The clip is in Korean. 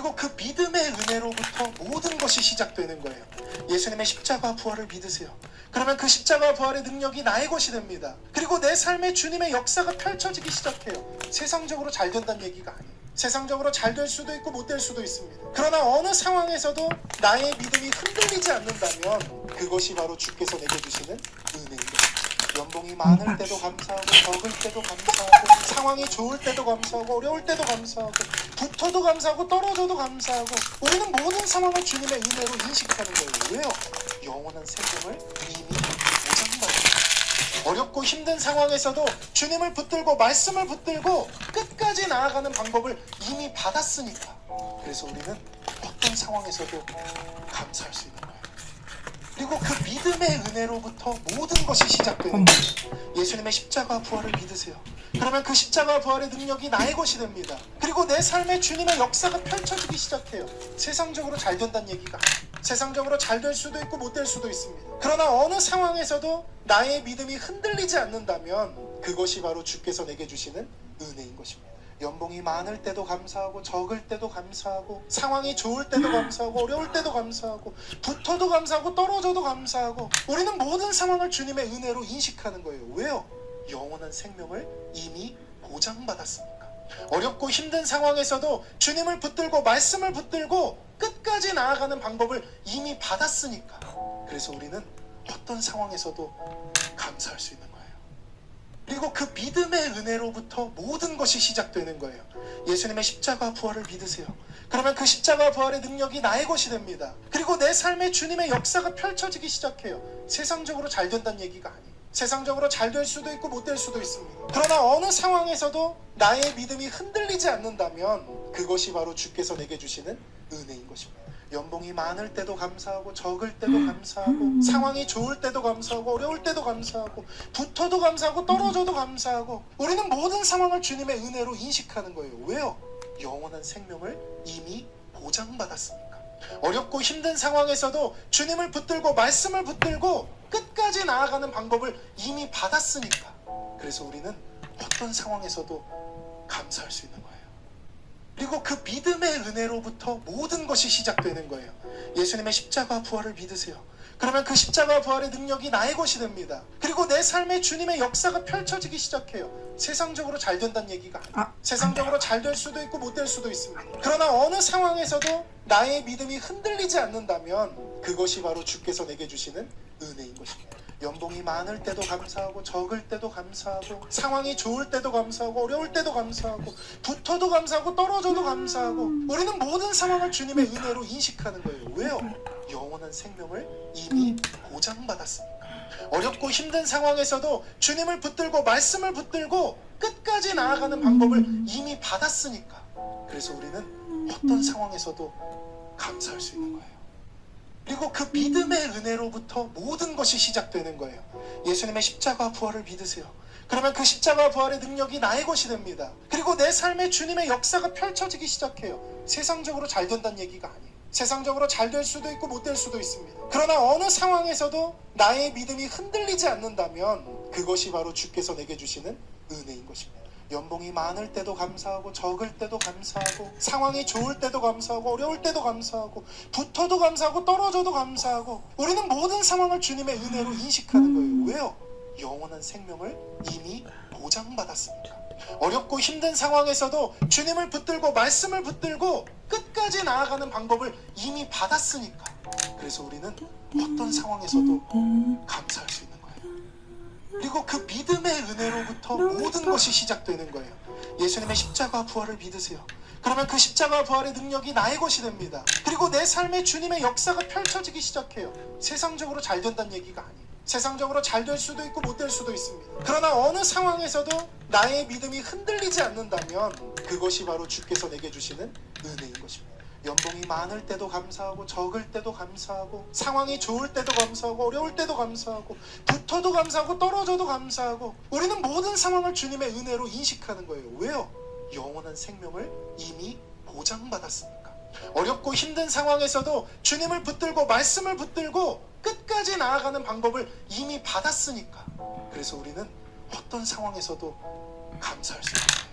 그리고 그 믿음의 은혜로부터 모든 것이 시작되는 거예요. 예수님의 십자가 부활을 믿으세요. 그러면 그 십자가 부활의 능력이 나의 것이 됩니다. 그리고 내 삶에 주님의 역사가 펼쳐지기 시작해요. 세상적으로 잘 된다는 얘기가 아니에요. 세상적으로 잘 될 수도 있고 못 될 수도 있습니다. 그러나 어느 상황에서도 나의 믿음이 흔들리지 않는다면 그것이 바로 주께서 내게 주시는 은혜인 것입니다. 연봉이 많을 때도 감사하고 적을 때도 감사하고 상황이 좋을 때도 감사하고 어려울 때도 감사하고 붙어도 감사하고 떨어져도 감사하고 우리는 모든 상황을 주님의 은혜로 인식하는 거예요. 왜요? 영원한 생명을 이미 보장받았습니다. 어렵고 힘든 상황에서도 주님을 붙들고 말씀을 붙들고 끝까지 나아가는 방법을 이미 받았으니까 그래서 우리는 어떤 상황에서도 감사할 수 있는 거예요. 그리고 그 믿음의 은혜로부터 모든 것이 시작되는 거예요. 예수님의 십자가 부활을 믿으세요. 그러면 그 십자가 부활의 능력이 나의 것이 됩니다. 그리고 내 삶에 주님의 역사가 펼쳐지기 시작해요. 세상적으로 잘 된다는 얘기가 아니에요. 세상적으로 잘 될 수도 있고 못 될 수도 있습니다. 그러나 어느 상황에서도 나의 믿음이 흔들리지 않는다면 그것이 바로 주께서 내게 주시는 은혜인 것입니다. 연봉이 많을 때도 감사하고 적을 때도 감사하고 상황이 좋을 때도 감사하고 어려울 때도 감사하고 붙어도 감사하고 떨어져도 감사하고 우리는 모든 상황을 주님의 은혜로 인식하는 거예요. 왜요? 영원한 생명을 이미 보장받았으니까. 어렵고 힘든 상황에서도 주님을 붙들고 말씀을 붙들고 끝까지 나아가는 방법을 이미 받았으니까 그래서 우리는 어떤 상황에서도 감사할 수 있는 거예요. 그리고 그 믿음의 은혜로부터 모든 것이 시작되는 거예요. 예수님의 십자가 부활을 믿으세요. 그러면 그 십자가 부활의 능력이 나의 것이 됩니다. 그리고 내 삶에 주님의 역사가 펼쳐지기 시작해요. 세상적으로 잘 된다는 얘기가 아니에요. 세상적으로 잘 될 수도 있고 못 될 수도 있습니다. 그러나 어느 상황에서도 나의 믿음이 흔들리지 않는다면 그것이 바로 주께서 내게 주시는 은혜인 것입니다. 연봉이 많을 때도 감사하고 적을 때도 감사하고 상황이 좋을 때도 감사하고 어려울 때도 감사하고 붙어도 감사하고 떨어져도 감사하고 우리는 모든 상황을 주님의 은혜로 인식하는 거예요. 왜요? 영원한 생명을 이미 보장받았으니까. 어렵고 힘든 상황에서도 주님을 붙들고 말씀을 붙들고 끝까지 나아가는 방법을 이미 받았으니까 그래서 우리는 어떤 상황에서도 감사할 수 있는 거예요. 그리고 그 믿음의 은혜로부터 모든 것이 시작되는 거예요. 예수님의 십자가 부활을 믿으세요. 그러면 그 십자가 부활의 능력이 나의 것이 됩니다. 그리고 내 삶에 주님의 역사가 펼쳐지기 시작해요. 세상적으로 잘 된다는 얘기가 아니에요. 세상적으로 잘 될 수도 있고 못 될 수도 있습니다. 그러나 어느 상황에서도 나의 믿음이 흔들리지 않는다면 그것이 바로 주께서 내게 주시는 은혜인 것입니다. 연봉이 많을 때도 감사하고 적을 때도 감사하고 상황이 좋을 때도 감사하고 어려울 때도 감사하고 붙어도 감사하고 떨어져도 감사하고 우리는 모든 상황을 주님의 은혜로 인식하는 거예요. 왜요? 영원한 생명을 이미 보장받았으니까. 어렵고 힘든 상황에서도 주님을 붙들고 말씀을 붙들고 끝까지 나아가는 방법을 이미 받았으니까 그래서 우리는 어떤 상황에서도 감사할 수 있는 거예요. 그리고 그 믿음의 은혜로부터 모든 것이 시작되는 거예요. 예수님의 십자가 부활을 믿으세요. 그러면 그 십자가 부활의 능력이 나의 것이 됩니다. 그리고 내 삶에 주님의 역사가 펼쳐지기 시작해요. 세상적으로 잘 된다는 얘기가 아니에요. 세상적으로 잘 될 수도 있고 못 될 수도 있습니다. 그러나 어느 상황에서도 나의 믿음이 흔들리지 않는다면 그것이 바로 주께서 내게 주시는 은혜인 것입니다. 연봉이 많을 때도 감사하고 적을 때도 감사하고 상황이 좋을 때도 감사하고 어려울 때도 감사하고 붙어도 감사하고 떨어져도 감사하고 우리는 모든 상황을 주님의 은혜로 인식하는 거예요. 왜요? 영원한 생명을 이미 보장받았으니까. 어렵고 힘든 상황에서도 주님을 붙들고 말씀을 붙들고 끝까지 나아가는 방법을 이미 받았으니까 그래서 우리는 어떤 상황에서도 감사할 수 있는 거예요. 그리고 그 믿음의 은혜로부터 모든 것이 시작되는 거예요. 예수님의 십자가 부활을 믿으세요. 그러면 그 십자가 부활의 능력이 나의 것이 됩니다. 그리고 내 삶에 주님의 역사가 펼쳐지기 시작해요. 세상적으로 잘 된다는 얘기가 아니에요. 세상적으로 잘 될 수도 있고 못 될 수도 있습니다. 그러나 어느 상황에서도 나의 믿음이 흔들리지 않는다면 그것이 바로 주께서 내게 주시는 은혜인 것입니다. 연봉이 많을 때도 감사하고 적을 때도 감사하고 상황이 좋을 때도 감사하고 어려울 때도 감사하고 붙어도 감사하고 떨어져도 감사하고 우리는 모든 상황을 주님의 은혜로 인식하는 거예요. 왜요? 영원한 생명을 이미 보장받았으니까. 어렵고 힘든 상황에서도 주님을 붙들고 말씀을 붙들고 끝까지 나아가는 방법을 이미 받았으니까 그래서 우리는 어떤 상황에서도 감사할 수 있습니다.